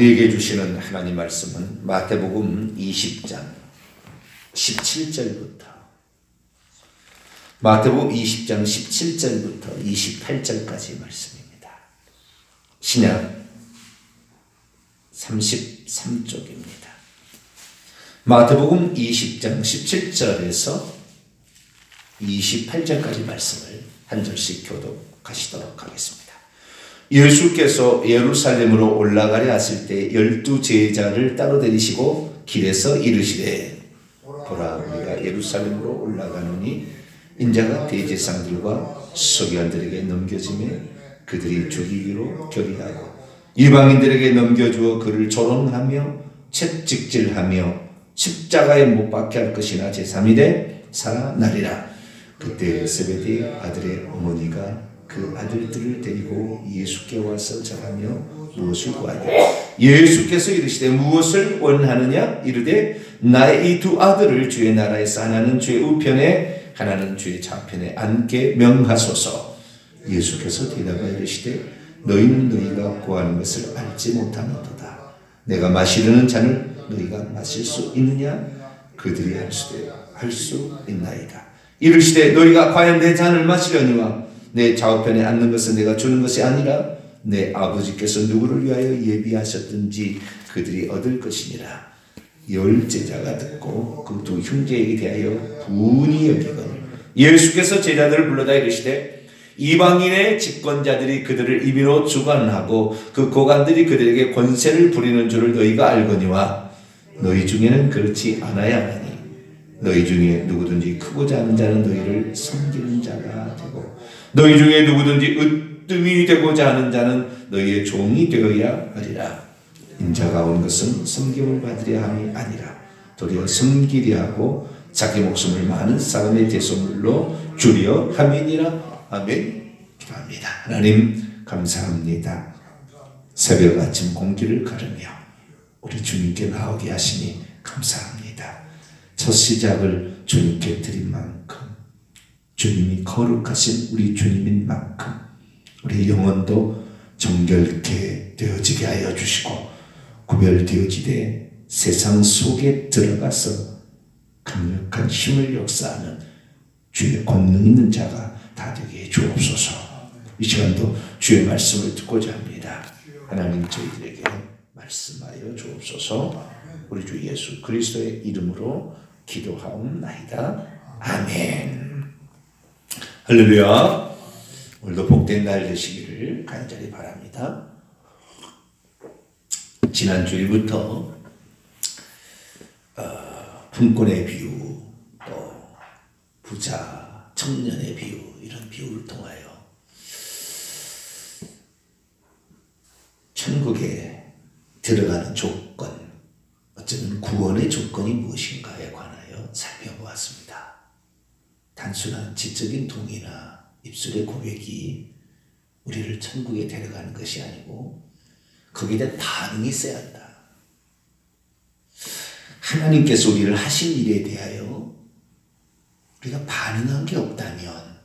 우리에게 주시는 하나님 말씀은 마태복음 20장 17절부터 마태복음 20장 17절부터 28절까지 말씀입니다. 신약 33쪽입니다. 마태복음 20장 17절에서 28절까지 말씀을 한 절씩 교독하시도록 하겠습니다. 예수께서 예루살렘으로 올라가려 하실 때 12 제자를 따로 데리시고 길에서 이르시되 보라 우리가 예루살렘으로 올라가노니 인자가 대제사장들과 서기관들에게 넘겨지매 그들이 죽이기로 결의하고 이방인들에게 넘겨주어 그를 조롱하며 채찍질하며 십자가에 못 박게 할 것이나 제3일에 살아나리라. 그때 세베대의 아들의 어머니가 그 아들들을 데리고 예수께 와서 절하며 무엇을 구하냐. 예수께서 이르시되 무엇을 원하느냐. 이르되 나의 이 두 아들을 주의 나라에서 하나는 주의 우편에 하나는 주의 좌편에 앉게 명하소서. 예수께서 대답하여 이르시되 너희는 너희가 구하는 것을 알지 못하는도다. 내가 마시려는 잔을 너희가 마실 수 있느냐. 그들이 할 수 있나이다. 이르시되 너희가 과연 내 잔을 마시려니와 내 좌우편에 앉는 것은 내가 주는 것이 아니라 내 아버지께서 누구를 위하여 예비하셨든지 그들이 얻을 것이니라. 10 제자가 듣고 그 두 형제에게 대하여 분이 여기거늘 예수께서 제자들을 불러다 이르시되 이방인의 집권자들이 그들을 임의로 주관하고 그 고관들이 그들에게 권세를 부리는 줄을 너희가 알거니와 너희 중에는 그렇지 않아야 하니 너희 중에 누구든지 크고자 하는 자는 너희를 섬기는 자가 되고 너희 중에 누구든지 으뜸이 되고자 하는 자는 너희의 종이 되어야 하리라. 인자가 온 것은 섬김을 받으려 함이 아니라 도리어 섬기려 하고 자기 목숨을 많은 사람의 대속물로 주려 함이니라. 아멘. 기도합니다. 하나님 감사합니다. 새벽 아침 공기를 가르며 우리 주님께 나오게 하시니 감사합니다. 첫 시작을 주님께 드린 만큼 주님이 거룩하신 우리 주님인 만큼 우리 영혼도 정결케 되어지게 하여 주시고 구별되어지되 세상 속에 들어가서 강력한 힘을 역사하는 주의 권능 있는 자가 다 되게 주옵소서. 이 시간도 주의 말씀을 듣고자 합니다. 하나님 저희들에게 말씀하여 주옵소서. 우리 주 예수 그리스도의 이름으로 기도하옵나이다. 아멘. 할렐루야. 오늘도 복된 날 되시기를 간절히 바랍니다. 지난 주일부터 품꾼의 비유, 또 부자, 청년의 비유 이런 비유를 통하여 천국에 들어가는 조건, 어쩌면 구원의 조건이 무엇인가에 관하여 살펴보았습니다. 단순한 지적인 동의나 입술의 고백이 우리를 천국에 데려가는 것이 아니고 거기에 대한 반응이 있어야 한다. 하나님께서 우리를 하신 일에 대하여 우리가 반응한 게 없다면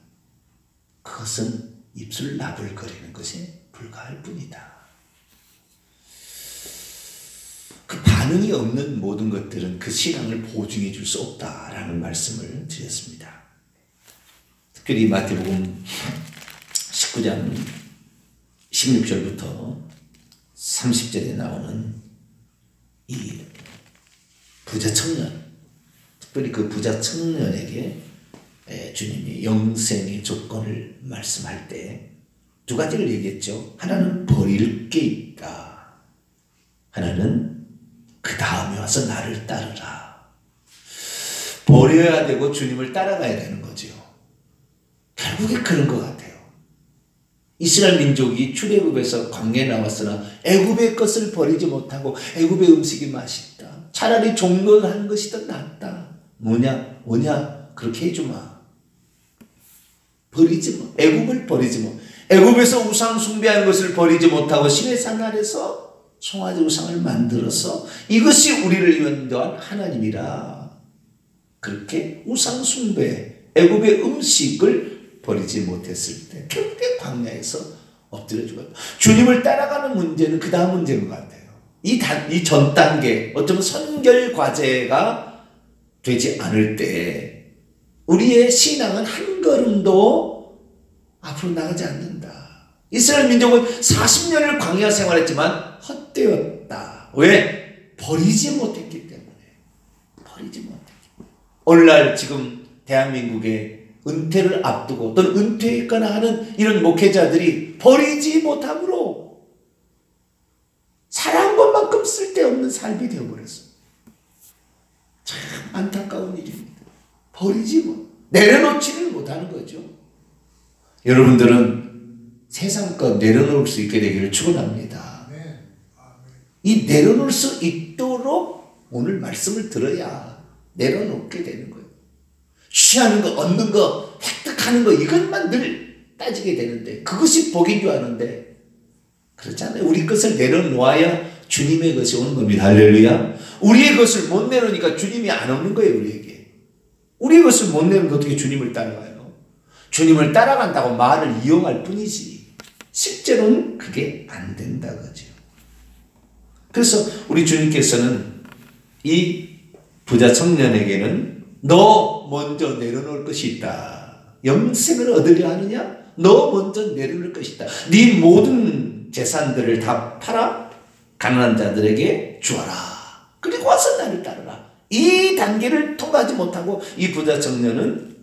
그것은 입술 나불거리는 것에 불과할 뿐이다. 그 반응이 없는 모든 것들은 그 신앙을 보증해 줄 수 없다라는 말씀을 드렸습니다. 특별히 마태복음 19장 16절부터 30절에 나오는 이 부자 청년, 특별히 그 부자 청년에게 주님이 영생의 조건을 말씀할 때 두 가지를 얘기했죠. 하나는 버릴 게 있다. 하나는 그 다음에 와서 나를 따르라. 버려야 되고 주님을 따라가야 되는 거죠. 결국에 그런 것 같아요. 이스라엘 민족이 출애굽에서 광야에 나왔으나 애굽의 것을 버리지 못하고 애굽의 음식이 맛있다. 차라리 종노한 것이 더 낫다. 뭐냐? 그렇게 해주마. 버리지 마. 애굽을 버리지 마. 애굽에서 우상 숭배하는 것을 버리지 못하고 시내산 아래서 송아지 우상을 만들어서 이것이 우리를 인도한 하나님이라. 그렇게 우상 숭배, 애굽의 음식을 버리지 못했을 때 결국에 광야에서 엎드려 죽었다. 주님을 따라가는 문제는 그 다음 문제인 것 같아요. 이 전 단계, 어쩌면 선결 과제가 되지 않을 때 우리의 신앙은 한 걸음도 앞으로 나가지 않는다. 이스라엘 민족은 40년을 광야 생활했지만 헛되었다. 왜? 버리지 못했기 때문에. 버리지 못했기 때문에. 오늘날 지금 대한민국의 은퇴를 앞두고 또는 은퇴했거나 하는 이런 목회자들이 버리지 못함으로 살아한 것만큼 쓸데없는 삶이 되어버렸어. 참 안타까운 일입니다. 버리지 못, 내려놓지를 못하는 거죠. 여러분들은 세상 것 내려놓을 수 있게 되기를 축원합니다. 이 내려놓을 수 있도록 오늘 말씀을 들어야 내려놓게 되는 거예요. 취하는 거, 얻는 거, 획득하는 거 이것만 늘 따지게 되는데 그것이 복인 줄 아는데 그렇잖아요. 우리 것을 내려놓아야 주님의 것이 오는 겁니다. 할렐루야. 우리의 것을 못 내놓으니까 주님이 안 오는 거예요. 우리에게. 우리의 것을 못 내놓으면 어떻게 주님을 따라가요? 주님을 따라간다고 말을 이용할 뿐이지 실제로는 그게 안 된다 그죠. 그래서 우리 주님께서는 이 부자 청년에게는 너 먼저 내려놓을 것이 있다. 영생을 얻으려 하느냐? 너 먼저 내려놓을 것이 있다. 네 모든 재산들을 다 팔아 가난한 자들에게 주어라. 그리고 와서 나를 따르라. 이 단계를 통과하지 못하고 이 부자 청년은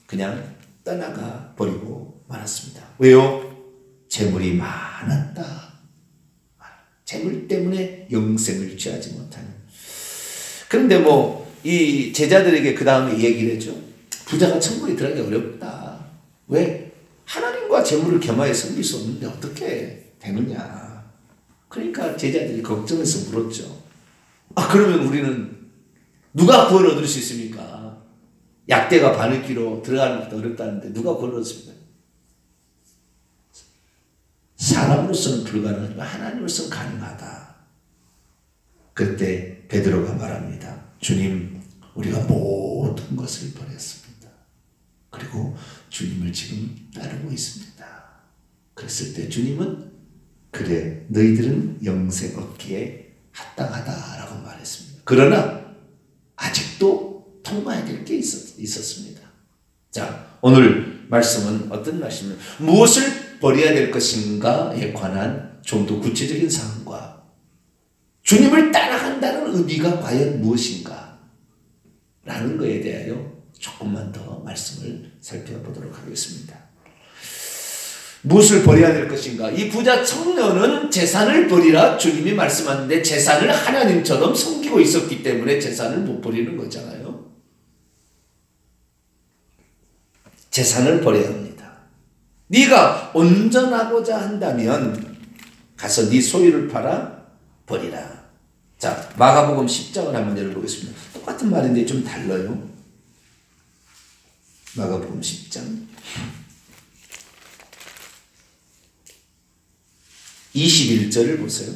그냥 떠나가 버리고 말았습니다. 왜요? 재물이 많았다. 재물 때문에 영생을 취하지 못하는. 그런데 이 제자들에게 그 다음에 얘기를 했죠. 부자가 천국에 들어가기 어렵다. 왜? 하나님과 재물을 겸하여 섬길 수 없는데 어떻게 되느냐. 그러니까 제자들이 걱정해서 물었죠. 그러면 우리는 누가 구원을 얻을 수 있습니까? 약대가 바느끼로 들어가는 것도 어렵다는데 누가 구원을 얻습니까? 사람으로서는 불가능하지만 하나님으로서는 가능하다. 그때 베드로가 말합니다. 주님, 우리가 모든 것을 버렸습니다. 그리고 주님을 지금 따르고 있습니다. 그랬을 때 주님은 그래, 너희들은 영생 얻기에 합당하다라고 말했습니다. 그러나 아직도 통과해야 될 게 있었습니다. 자, 오늘 말씀은 어떤 말씀입니까? 무엇을 버려야 될 것인가에 관한 좀 더 구체적인 사항과 주님을 따라간다는 의미가 과연 무엇인가 라는 것에 대하여 조금만 더 말씀을 살펴보도록 하겠습니다. 무엇을 버려야 될 것인가? 이 부자 청년은 재산을 버리라 주님이 말씀하는데 재산을 하나님처럼 섬기고 있었기 때문에 재산을 못 버리는 거잖아요. 재산을 버려야 합니다. 네가 온전하고자 한다면 가서 네 소유를 팔아 버리라. 자, 마가복음 10장을 한번 열어보겠습니다. 똑같은 말인데 좀 달라요. 마가복음 10장 21절을 보세요.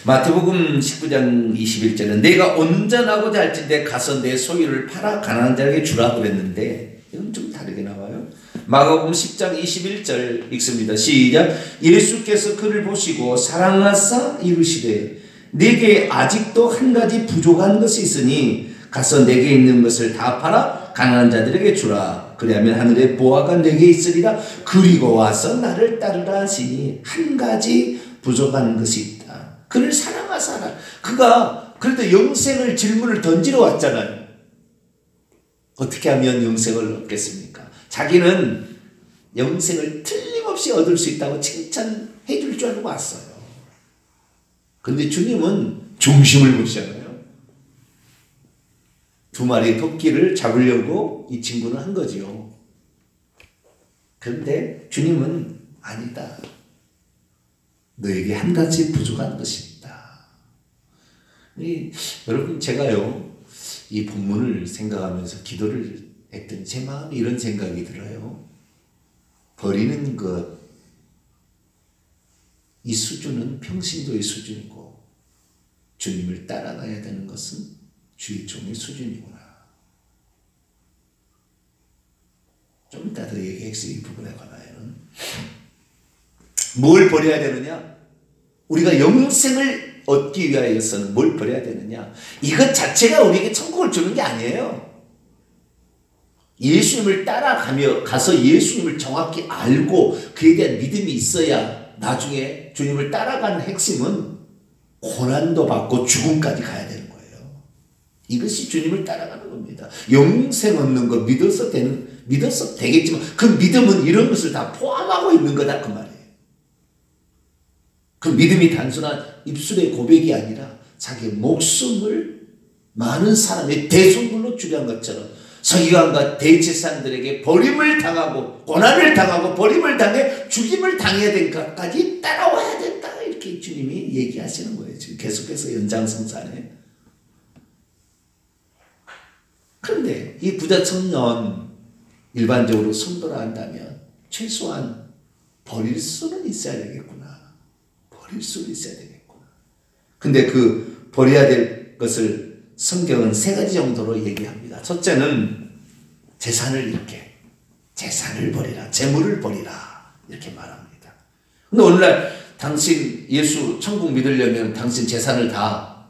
마태복음 19장 21절은 내가 온전하고자 할진대 가서 내 소유를 팔아 가난한 자에게 주라 그랬는데 이건 좀 다르게 나와요. 마가복음 10장 21절 읽습니다. 시작. 예수께서 그를 보시고 사랑하사 이르시되 내게 아직도 한 가지 부족한 것이 있으니 가서 내게 있는 것을 다 팔아 가난한 자들에게 주라. 그리하면 하늘의 보화가 내게 있으리라. 그리고 와서 나를 따르라 하시니 한 가지 부족한 것이 있다. 그를 사랑하사라. 그가 그래도 영생을 질문을 던지러 왔잖아요. 어떻게 하면 영생을 얻겠습니까? 자기는 영생을 틀림없이 얻을 수 있다고 칭찬해 줄 줄 알고 왔어요. 그런데 주님은 중심을 보시잖아요. 두 마리 토끼를 잡으려고 이 친구는 한 거지요. 그런데 주님은 아니다. 너에게 한 가지 부족한 것이 있다. 여러분 제가요 이 본문을 생각하면서 기도를 했더니 제 마음에 이런 생각이 들어요. 버리는 것, 이 수준은 평신도의 수준이고 주님을 따라가야 되는 것은 주의 종의 수준이구나. 좀 이따 더 얘기해서 이 부분에 관하여는 뭘 버려야 되느냐? 우리가 영생을 얻기 위하여서는 뭘 버려야 되느냐? 이것 자체가 우리에게 천국을 주는 게 아니에요. 예수님을 따라가며 가서 예수님을 정확히 알고 그에 대한 믿음이 있어야 나중에 주님을 따라가는 핵심은 고난도 받고 죽음까지 가야 되는 거예요. 이것이 주님을 따라가는 겁니다. 영생 얻는 거 믿어서 되겠지만 그 믿음은 이런 것을 다 포함하고 있는 거다 그 말이에요. 그 믿음이 단순한 입술의 고백이 아니라 자기의 목숨을 많은 사람의 대속물로 주려한 것처럼 서기관과 대제사장들에게 버림을 당하고 고난을 당하고 버림을 당해 죽임을 당해야 될 것까지 따라와야 된다. 이렇게 주님이 얘기하시는 거예요. 지금 계속해서 연장성산에. 그런데 이 부자 청년 일반적으로 성도라 한다면 최소한 버릴 수는 있어야 되겠구나. 버릴 수는 있어야 되겠구나. 근데 그 버려야 될 것을 성경은 세 가지 정도로 얘기합니다. 첫째는 재산을 버리라. 재물을 버리라. 이렇게 말합니다. 근데 오늘날 당신 예수 천국 믿으려면 당신 재산을 다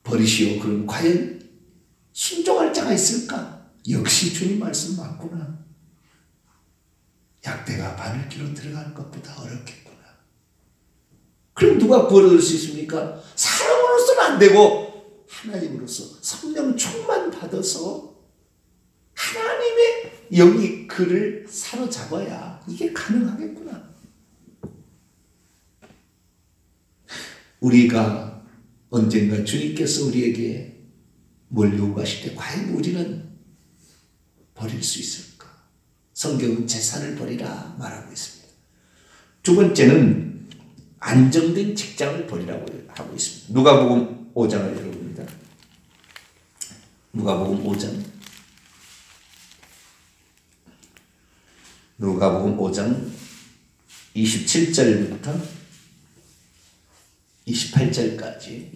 버리시오. 그럼 과연 순종할 자가 있을까? 역시 주님 말씀 맞구나. 약대가 바늘기로 들어가는 것보다 어렵겠구나. 그럼 누가 구원을 얻을 수 있습니까? 사람으로서는 안 되고 하나님으로서 성령 충만 받아서 하나님의 영이 그를 사로잡아야 이게 가능하겠구나. 우리가 언젠가 주님께서 우리에게 뭘 요구하실 때 과연 우리는 버릴 수 있을까? 성경은 재산을 버리라 말하고 있습니다. 두 번째는 안정된 직장을 버리라고 하고 있습니다. 누가복음 5장을 읽어봅니다. 누가복음 5장. 누가복음 5장 27절부터 28절까지.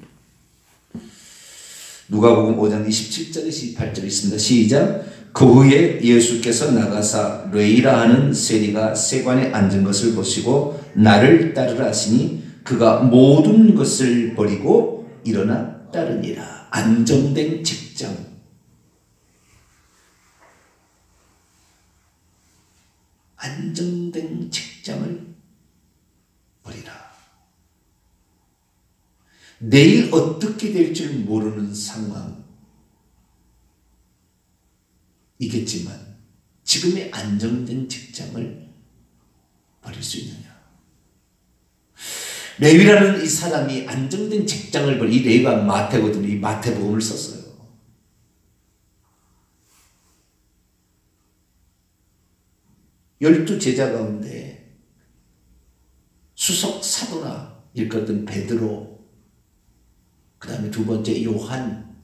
누가복음 5장 27절에 28절 있습니다. 시작. 그 후에 예수께서 나가사 뢰이라 하는 세리가 세관에 앉은 것을 보시고 나를 따르라 하시니 그가 모든 것을 버리고 일어나 따르니라. 안정된 직장. 안정된 직장을 버리라. 내일 어떻게 될 줄 모르는 상황이겠지만 지금의 안정된 직장을 버릴 수 있느냐? 레위라는 이 사람이 안정된 직장을 버리, 이 레위가 마태거든요. 이 마태복음을 썼어요. 열두 제자 가운데 수석 사도나 일컫던 베드로, 그 다음에 두 번째 요한,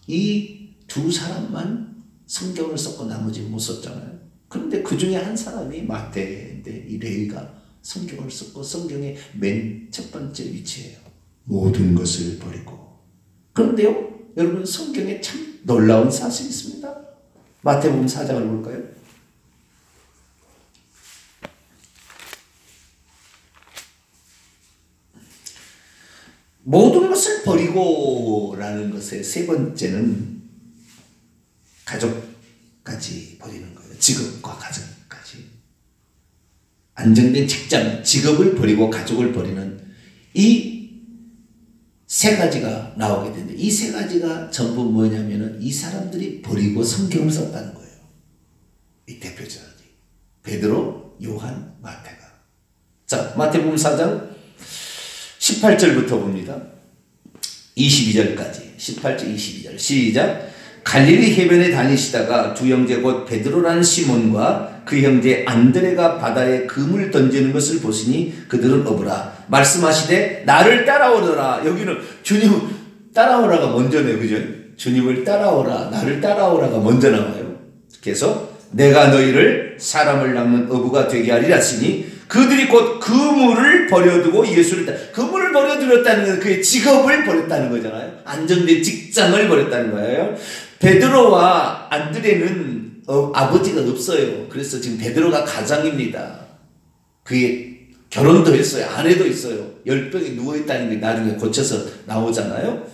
이 두 사람만 성경을 썼고 나머지 못 썼잖아요. 그런데 그 중에 한 사람이 마태인데 이 레위가 성경을 썼고 성경의 맨 첫 번째 위치예요. 모든 것을 버리고. 그런데요, 여러분 성경에 참 놀라운 사실이 있습니다. 마태복음 4장을 볼까요? 모든 것을 버리고 라는 것의 세 번째는 가족까지 버리는 거예요. 직업과 가족까지. 안정된 직장, 직업을 버리고 가족을 버리는 이 세 가지가 나오게 되는데 이 세 가지가 전부 뭐냐면은 이 사람들이 버리고 성경을 썼다는 거예요. 이 대표자들이. 베드로, 요한, 마태가. 자, 마태복음 4장 18절부터 봅니다. 22절까지. 18절, 22절. 시작. 갈릴리 해변에 다니시다가 두 형제 곧 베드로라는 시몬과 그 형제 안드레가 바다에 금을 던지는 것을 보시니 그들은 어부라. 말씀하시되 나를 따라오너라. 여기는 주님 따라오라가 먼저네요. 그죠? 주님을 따라오라. 나를 따라오라가 먼저 나와요. 그래서 내가 너희를 사람을 낚는 어부가 되게 하리라 하시니 그들이 곧 그물을 버려두고 예수를 따라. 그물을 버려두었다는 건 그의 직업을 버렸다는 거잖아요. 안정된 직장을 버렸다는 거예요. 베드로와 안드레는 아버지가 없어요. 그래서 지금 베드로가 가장입니다. 그게 결혼도 했어요. 아내도 있어요. 열병이 누워있다는 게 나중에 고쳐서 나오잖아요.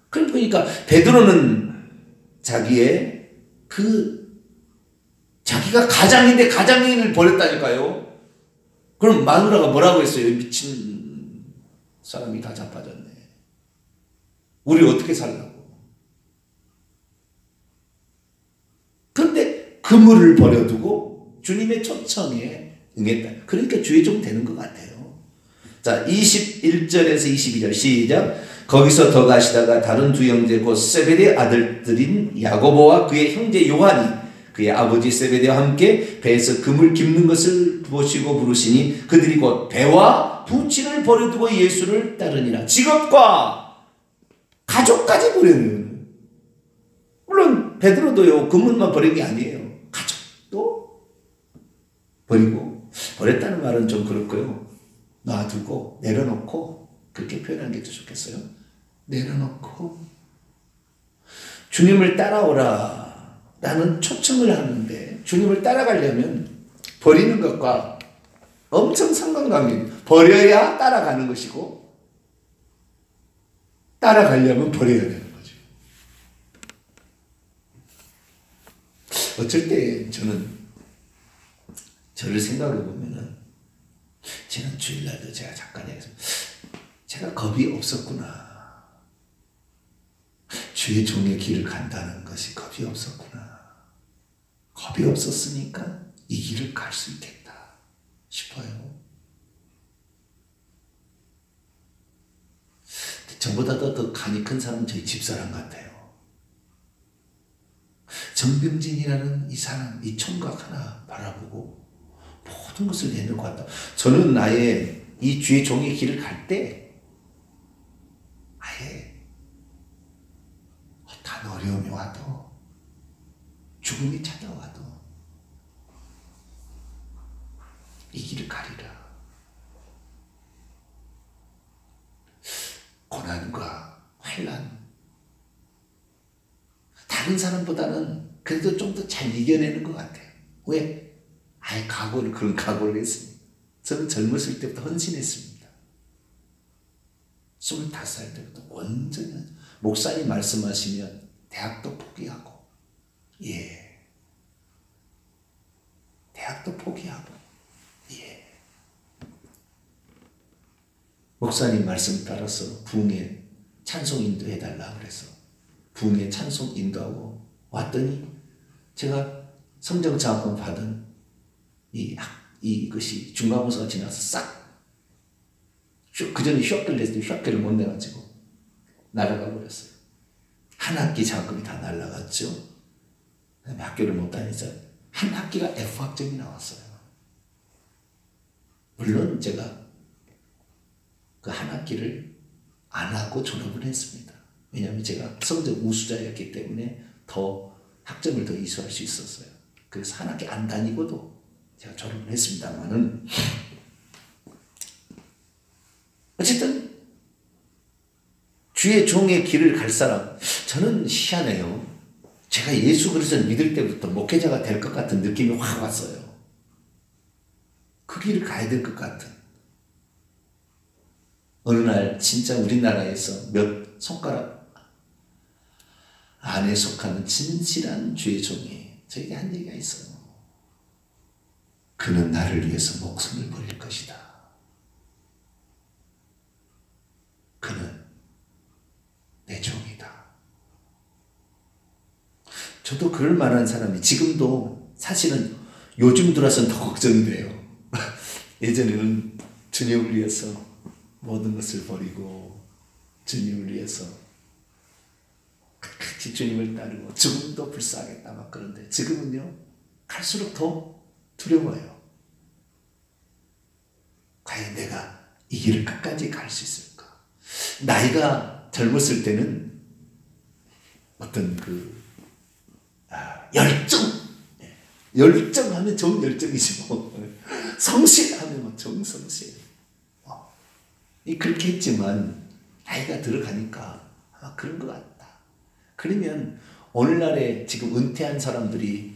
그러니까 베드로는 자기가 가장인데 가장인을 버렸다니까요. 그럼 마누라가 뭐라고 했어요? 미친 사람이 다 자빠졌네. 우리 어떻게 살라고. 그런데 그물을 버려두고 주님의 초청에 응했다. 그러니까 주의 종 되는 것 같아요. 자, 21절에서 22절 시작. 거기서 더 가시다가 다른 두 형제 곧 세베대의 아들들인 야고보와 그의 형제 요한이 그의 아버지 세베대와 함께 배에서 금을 깁는 것을 보시고 부르시니 그들이 곧 배와 부친을 버려두고 예수를 따르니라. 직업과 가족까지 버리는. 물론 베드로도요 그물만 버린 게 아니에요. 가족도 버리고, 버렸다는 말은 좀 그렇고요. 놔두고 내려놓고, 그렇게 표현하는 게 더 좋겠어요. 내려놓고 주님을 따라오라 라는 초청을 하는데, 주님을 따라가려면 버리는 것과 엄청 상관관계. 버려야 따라가는 것이고, 따라가려면 버려야 되는 거죠. 어쩔 때 저를 생각해 보면은, 지난 주일날도 제가 잠깐 얘기했습니다. 제가 겁이 없었구나. 주의 종의 길을 간다는 것이 겁이 없었구나. 겁이 없었으니까 이 길을 갈 수 있겠다 싶어요. 저보다 더 간이 큰 사람은 저희 집사람 같아요. 정병진이라는 이 사람, 이 총각 하나 바라보고 모든 것을 내놓고 왔다. 저는 나의 이 주의 종의 길을 갈 때 아예 어떤 어려움이 와도, 죽음이 찾아와도 이 길을 가리라. 고난과 환난, 다른 사람보다는 그래도 좀 더 잘 이겨내는 것 같아요. 왜? 아예 그런 각오를 했습니다. 저는 젊었을 때부터 헌신했습니다. 25살 때부터 완전히 목사님 말씀하시면 대학도 포기하고, 대학도 포기하고, 목사님 말씀 따라서 부흥회 찬송 인도해달라 그래서 부흥회 찬송 인도하고 왔더니, 제가 성정장학금 받은 이것이 중간고사가 지나서 싹, 그 전에 휴학기를 냈을 때 휴학기를 못 내가지고 날아가 버렸어요. 한 학기 장학금이 다 날아갔죠. 그다음에 학교를 못 다니자 한 학기가 F학점이 나왔어요. 물론 제가 그 한 학기를 안 하고 졸업을 했습니다. 왜냐하면 제가 성적 우수자였기 때문에 더 학점을 더 이수할 수 있었어요. 그래서 한 학기 안 다니고도 제가 졸업을 했습니다만은, 어쨌든 주의 종의 길을 갈 사람, 저는 희한해요. 제가 예수 그리스도를 믿을 때부터 목회자가 될 것 같은 느낌이 확 왔어요. 그 길을 가야 될 것 같은. 어느 날 진짜 우리나라에서 몇 손가락 안에 속하는 진실한 주의 종이 저에게 한 얘기가 있어요. 그는 나를 위해서 목숨을 버릴 것이다. 그는 내 종이다. 저도 그럴 만한 사람이 지금도 사실은 요즘 들어서는 더 걱정이 돼요. 예전에는 주님을 위해서 모든 것을 버리고 주님을 위해서 같이 주님을 따르고 죽음도 불사하겠다 막 그런데, 지금은요 갈수록 더 두려워요. 과연 내가 이 길을 끝까지 갈 수 있을까? 나이가 젊었을 때는 어떤 열정하면 좋은 열정이지 뭐. 성실하면 뭐 좋은 성실. 그렇게 했지만 나이가 들어가니까 아마 그런 것 같다. 그러면 오늘날에 지금 은퇴한 사람들이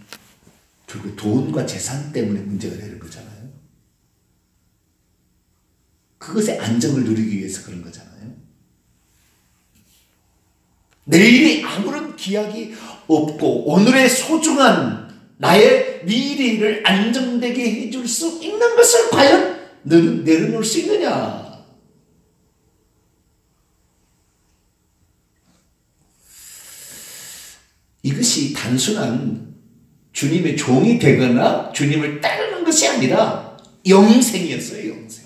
결국 돈과 재산 때문에 문제가 되는 거잖아요. 그것의 안정을 누리기 위해서 그런 거잖아요. 내일이 아무런 기약이 없고 오늘의 소중한 나의 미래를 안정되게 해줄 수 있는 것을 과연 너는 내려놓을 수 있느냐? 이것이 단순한 주님의 종이 되거나 주님을 따르는 것이 아니라 영생이었어요. 영생.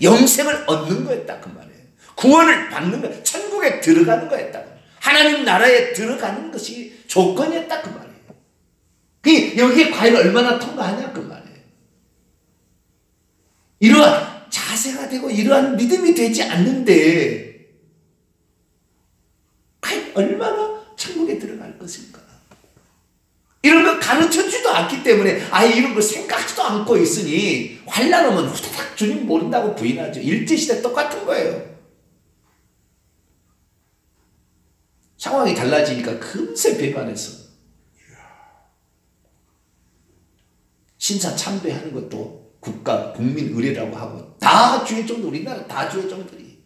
영생을 얻는 거였다 그 말이에요. 구원을 받는 거, 천국에 들어가는 거였다. 하나님 나라에 들어가는 것이 조건이었다 그 말이에요. 그게 여기에 과연 얼마나 통과하냐 그 말이에요. 이러한 자세가 되고 이러한 믿음이 되지 않는데 과연 얼마나 천국에 들어갈 것인가. 이런 거 가르쳐주지도 않기 때문에 아예 이런 거 생각지도 않고 있으니 환난 오면 후다닥 주님 모른다고 부인하죠. 일제시대 똑같은 거예요. 상황이 달라지니까 금세 배반해서 신사 참배하는 것도 국가 국민 의례라고 하고 다 주의 종들, 우리나라 다 주의 종들이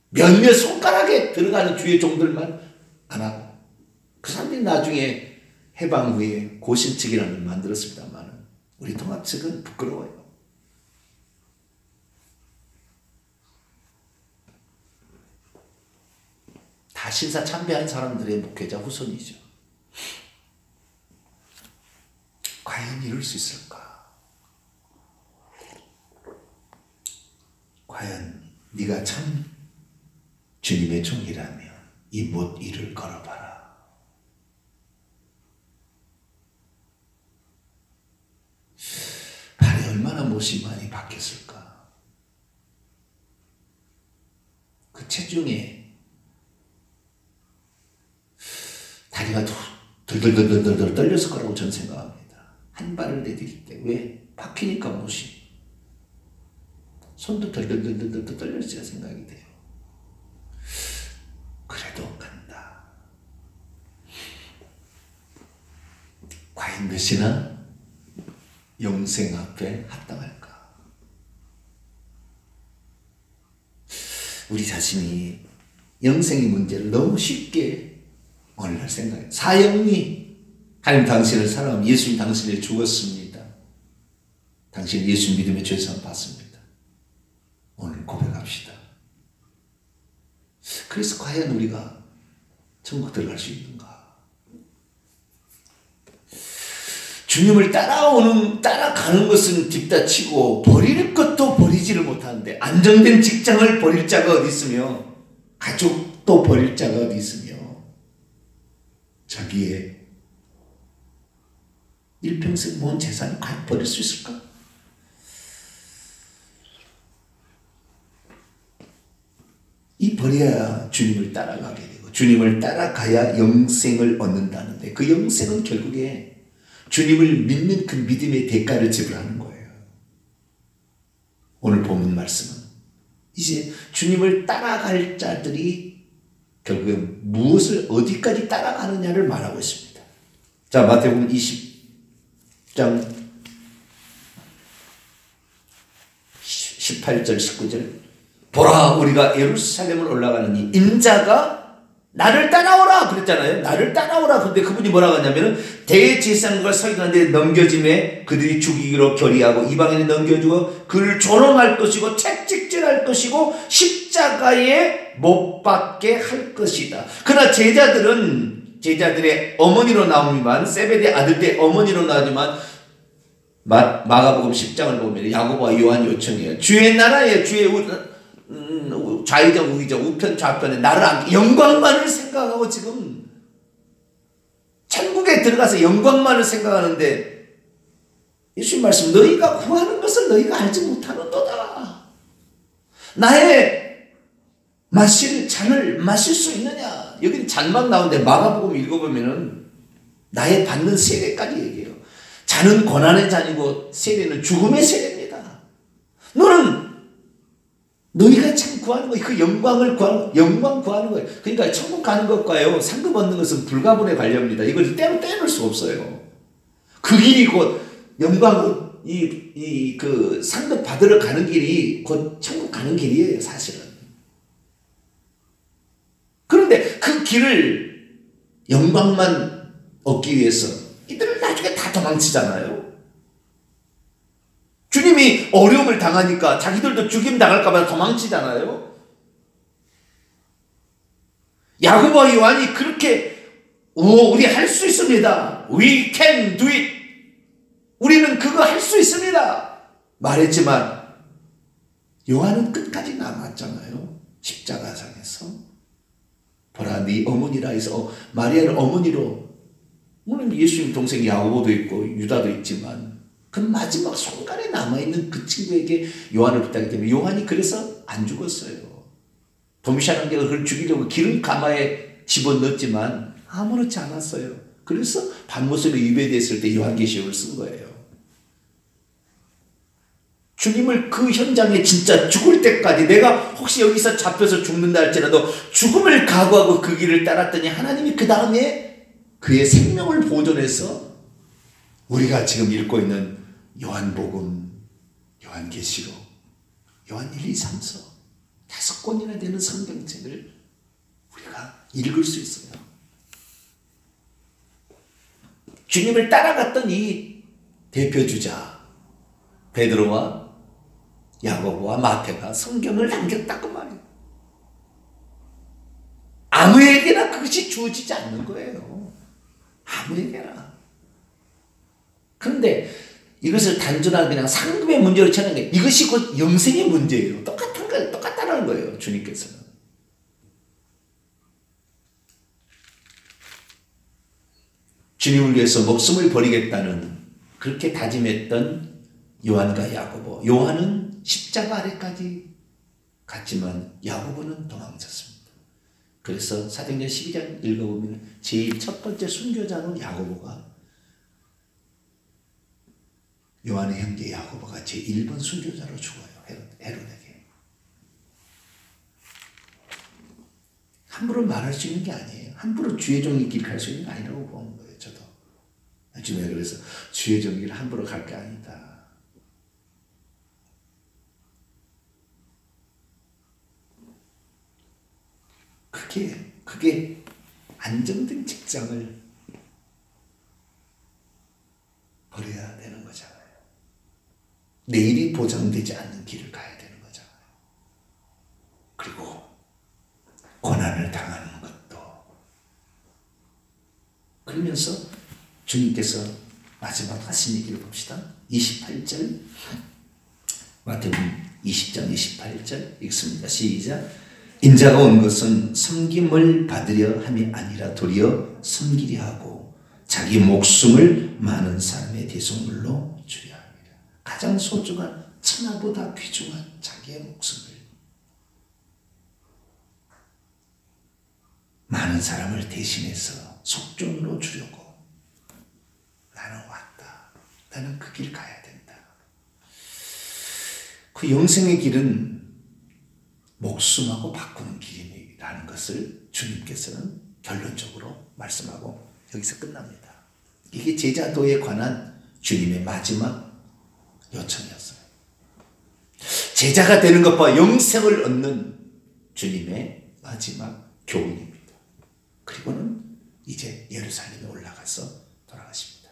몇몇 손가락에 들어가는 주의 종들만 안 하고 그 사람들이 나중에 해방 후에 고신측이라는 걸 만들었습니다만 우리 통합 측은 부끄러워요. 다 신사 참배한 사람들의 목회자 후손이죠. 과연 이룰 수 있을까? 과연 네가 참 주님의 종이라면 이 못 일을 걸어봐라. 발이 얼마나 못이 많이 바뀌었을까? 그 체중에 다리가 덜덜덜덜 떨렸을 거라고 저는 생각합니다. 한 발을 내딜 때 왜? 박히니까 못이 손도 덜덜덜덜 떨렸어야 생각이 돼요. 그래도 간다. 과연 몇이나 영생 앞에 합당할까? 우리 자신이 영생의 문제를 너무 쉽게 오늘날 생각해요. 사형리, 하나님 당신을 사랑하면 예수님 당신을 죽었습니다. 당신 예수 믿음의 죄사함 받습니다. 오늘 고백합시다. 그래서 과연 우리가 천국 들어갈 수 있는가? 주님을 따라가는 것은 뒷다치고 버릴 것도 버리지를 못하는데 안정된 직장을 버릴 자가 어디 있으며 가족도 버릴 자가 어디 있으며 자기의 일평생 모은 재산을 과연 버릴 수 있을까? 이 버려야 주님을 따라가게 되고 주님을 따라가야 영생을 얻는다는데 그 영생은 결국에 주님을 믿는 그 믿음의 대가를 지불하는 거예요. 오늘 본문 말씀은 이제 주님을 따라갈 자들이 결국에 무엇을 어디까지 따라가느냐를 말하고 있습니다. 자, 마태복음 20장 18절 19절 보라 우리가 예루살렘을 올라가느니 인자가 나를 따라오라 그랬잖아요. 나를 따라오라. 근데 그분이 뭐라고 하냐면은 대제사장과 서기관들에 넘겨짐에 그들이 죽이기로 결의하고 이방인에 넘겨주고 그를 조롱할 것이고 채찍질할 것이고 십자가에 못 박게 할 것이다. 그러나 제자들의 어머니로 나오지만 세베대 아들들의 어머니로 나오지만 마가복음 10장을 보면 야고보와 요한 요청해요. 주의 나라에 주의 좌의정 우의정 우편 좌편에 나를 영광만을 생각하고 지금 천국에 들어가서 영광만을 생각하는데 예수님 말씀 너희가 구하는 것을 너희가 알지 못하는도다. 나의 마실 잔을 마실 수 있느냐. 여기는 잔만 나오는데 마가복음 읽어보면은 나의 받는 세례까지 얘기해요. 잔은 고난의 잔이고 세례는 죽음의 세례입니다. 너희가 참 구하는 거예요. 그 영광을 영광 구하는 거예요. 그러니까 천국 가는 것과요 상급 얻는 것은 불가분의 관련입니다. 이걸 떼놓을 수 없어요. 그 길이 곧 영광 그 상급 받으러 가는 길이 곧 천국 가는 길이에요, 사실은. 그런데 그 길을 영광만 얻기 위해서 이들은 나중에 다 도망치잖아요. 주님이 어려움을 당하니까 자기들도 죽임 당할까봐 도망치잖아요. 야고보와 요한이 그렇게 우리 할 수 있습니다. We can do it. 우리는 그거 할 수 있습니다. 말했지만 요한은 끝까지 남았잖아요. 십자가상에서. 보라 네 어머니라 해서 마리아를 어머니로, 물론 예수님 동생 야고보도 있고 유다도 있지만 그 마지막 순간에 남아있는 그 친구에게 요한을 부탁했기 때문에 요한이 그래서 안 죽었어요. 도미샤는 게 그걸 죽이려고 기름 가마에 집어넣었지만 아무렇지 않았어요. 그래서 반모습에 위배됐을 때 요한계시록을 쓴 거예요. 주님을 그 현장에 진짜 죽을 때까지, 내가 혹시 여기서 잡혀서 죽는다 할지라도 죽음을 각오하고 그 길을 따랐더니 하나님이 그 다음에 그의 생명을 보존해서 우리가 지금 읽고 있는 요한복음, 요한계시록, 요한 1, 2, 3서 5권이나 되는 성경책을 우리가 읽을 수 있어요. 주님을 따라갔던 이 대표주자 베드로와 야고보와 마태가 성경을 남겼다고 말이에요. 아무에게나 그것이 주어지지 않는 거예요. 아무에게나. 그런데 이것을 단순한 그냥 상급의 문제로 치는 게, 이것이 곧 영생의 문제예요. 똑같은 거예요. 똑같다는 거예요. 주님께서는. 주님을 위해서 목숨을 버리겠다는 그렇게 다짐했던 요한과 야고보. 요한은 십자가 아래까지 갔지만 야고보는 도망쳤습니다. 그래서 사도행전 12장 읽어보면 제일 첫 번째 순교자는 야고보가, 요한의 형제 야고보가 제1번 순교자로 죽어요. 헤롯에게. 함부로 말할 수 있는 게 아니에요. 함부로 주의 종의 길 갈 수 있는 게 아니라고 보는 거예요. 저도. 나중에 그래서 주의 종의 길 함부로 갈 게 아니다. 그게 안정된 직장을 버려야 되는 거잖아요. 내일이 보장되지 않는 길을 가야 되는 거잖아요. 그리고 고난을 당하는 것도. 그러면서 주님께서 마지막 하신 얘기를 봅시다. 28절, 마태복음 20장 28절 읽습니다. 시작. 인자가 온 것은 섬김을 받으려 함이 아니라 도리어 섬기려 하고 자기 목숨을 많은 사람의 대속물로 주려 합니다. 가장 소중한, 천하보다 귀중한 자기의 목숨을 많은 사람을 대신해서 속전으로 주려고 나는 왔다. 나는 그 길 가야 된다. 그 영생의 길은 목숨하고 바꾸는 길이라는 것을 주님께서는 결론적으로 말씀하고 여기서 끝납니다. 이게 제자도에 관한 주님의 마지막 요청이었어요. 제자가 되는 것과 영생을 얻는 주님의 마지막 교훈입니다. 그리고는 이제 예루살렘에 올라가서 돌아가십니다.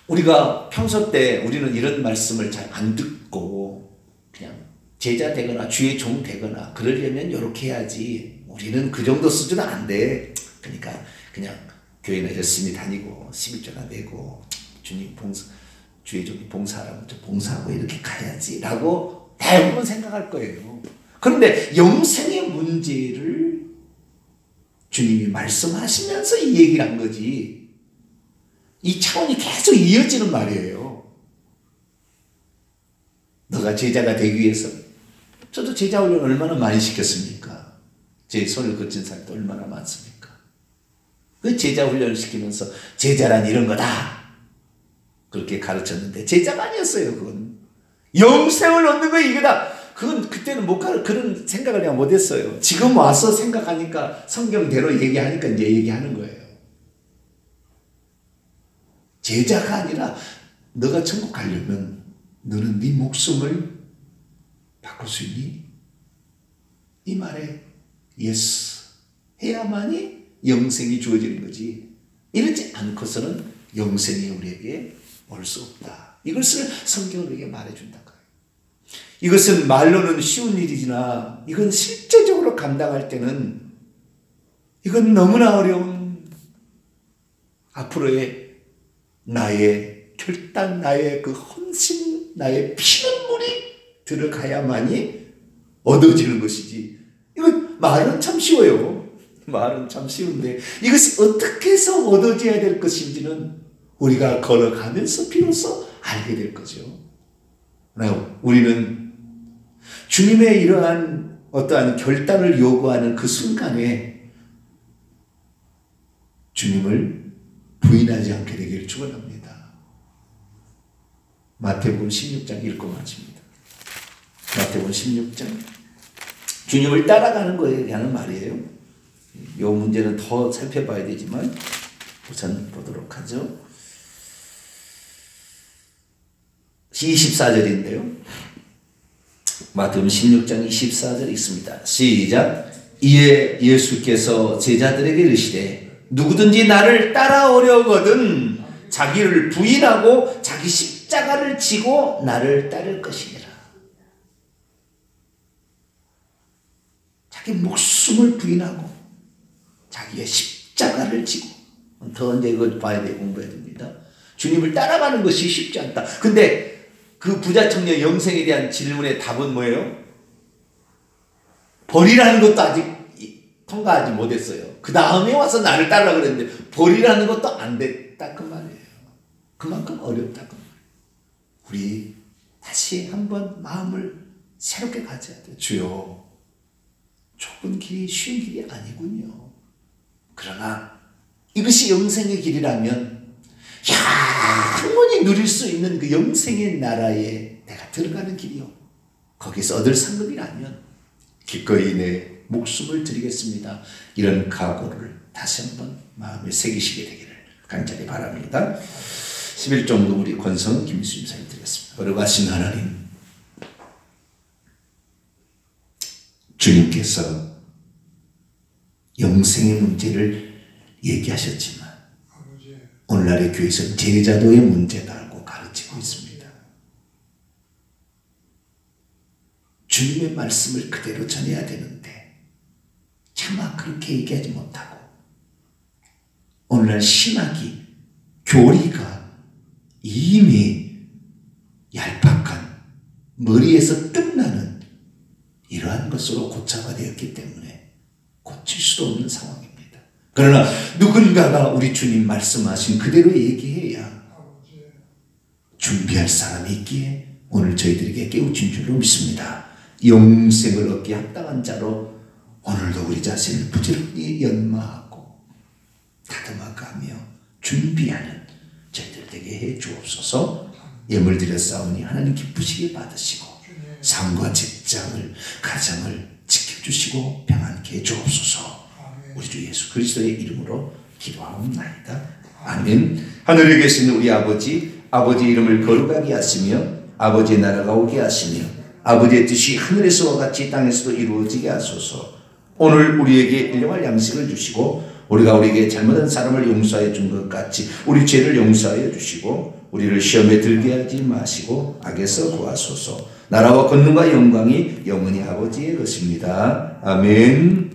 우리가 평소 때 우리는 이런 말씀을 잘 안 듣고 그냥 제자 되거나 주의 종 되거나 그러려면 이렇게 해야지, 우리는 그 정도 수준은 안 돼. 그러니까 그냥 교회나 열심히 다니고 11조나 내고 주님 주의 종이 봉사하라고 좀 봉사하고 이렇게 가야지 라고 대부분 생각할 거예요. 그런데 영생의 문제를 주님이 말씀하시면서 이 얘기를 한 거지, 이 차원이 계속 이어지는 말이에요. 너가 제자가 되기 위해서, 저도 제자 훈련 얼마나 많이 시켰습니까? 제 손을 거친 사람도 얼마나 많습니까? 그 제자 훈련을 시키면서 제자란 이런 거다 그렇게 가르쳤는데 제자가 아니었어요. 그건 영생을 얻는 거 이거다. 그건 그때는 그런 생각을 그냥 못했어요. 지금 와서 생각하니까 성경대로 얘기하니까 이제 얘기하는 거예요. 제자가 아니라 너가 천국 가려면 너는 네 목숨을 바꿀 수 있니? 이 말에 예스 해야만이 영생이 주어지는 거지. 이러지 않고서는 영생이 우리에게 올 수 없다. 이것을 성경은 우리에게 말해준다. 이것은 말로는 쉬운 일이지만 이건 실제적으로 감당할 때는 이건 너무나 어려운 앞으로의 나의 결단, 나의 그 헌신, 나의 피눈물이 들어가야만이 얻어지는 것이지. 이건 말은 참 쉬워요. 말은 참 쉬운데 이것이 어떻게 해서 얻어져야 될 것인지는 우리가 걸어가면서 비로소 알게 될 거죠. 우리는 주님의 이러한 어떠한 결단을 요구하는 그 순간에 주님을 부인하지 않게 되기를 축원합니다. 마태복음 16장 읽고 마칩니다. 마태복음 16장 주님을 따라가는 거에 대한 말이에요. 이 문제는 더 살펴봐야 되지만 우선 보도록 하죠. 24절인데요. 마태복음 16장 24절 읽습니다. 시작. 이에 예수께서 제자들에게 이르시되 누구든지 나를 따라오려거든 자기를 부인하고 자기 십자가를 지고 나를 따를 것이니라. 자기 목숨을 부인하고 자기의 십자가를 지고 더 이제 이걸 봐야 돼, 공부해야 됩니다. 주님을 따라가는 것이 쉽지 않다. 근데 그 부자 청년 영생에 대한 질문의 답은 뭐예요? 벌이라는 것도 아직 통과하지 못했어요. 그 다음에 와서 나를 따르라 그랬는데 벌이라는 것도 안 됐다 그 말이에요. 그만큼 어렵다 그 말이에요. 우리 다시 한번 마음을 새롭게 가져야 돼요. 주여, 좁은 길이 쉬운 길이 아니군요. 그러나 이것이 영생의 길이라면 영원히 누릴 수 있는 그 영생의 나라에 내가 들어가는 길이요. 거기서 얻을 상급이라면 기꺼이 내 목숨을 드리겠습니다. 이런 각오를 다시 한번 마음에 새기시게 되기를 간절히 바랍니다. 11종도 우리 권성 김수임 사님 드리겠습니다. 거룩하신 하나님, 주님께서 영생의 문제를 얘기하셨지만 오늘날의 교회에서는 제자도의 문제다고 가르치고 있습니다. 주님의 말씀을 그대로 전해야 되는데 차마 그렇게 얘기하지 못하고 오늘날 신학이, 교리가 이미 얄팍한 머리에서 뜸나는 이러한 것으로 고착화되었기 때문에 고칠 수도 없는 상황입니다. 그러나 누군가가 우리 주님 말씀하신 그대로 얘기해야 준비할 사람이 있기에 오늘 저희들에게 깨우친 줄로 믿습니다. 영생을 얻기에 합당한 자로 오늘도 우리 자신을 부지런히 연마하고 다듬어가며 준비하는 저희들 되게 해 주옵소서. 예물 드렸사오니 하나님 기쁘시게 받으시고 삶과 직장을, 가정을 지켜주시고 평안케 해 주옵소서. 우리 주 예수 그리스도의 이름으로 기도하옵나이다. 아멘. 하늘에 계신 우리 아버지, 아버지의 이름을 거룩하게 하시며 아버지의 나라가 오게 하시며 아버지의 뜻이 하늘에서와 같이 땅에서도 이루어지게 하소서. 오늘 우리에게 일용할 양식을 주시고 우리가 우리에게 잘못한 사람을 용서하여 준 것 같이 우리 죄를 용서하여 주시고 우리를 시험에 들게 하지 마시고 악에서 구하소서. 나라와 권능과 영광이 영원히 아버지의 것입니다. 아멘.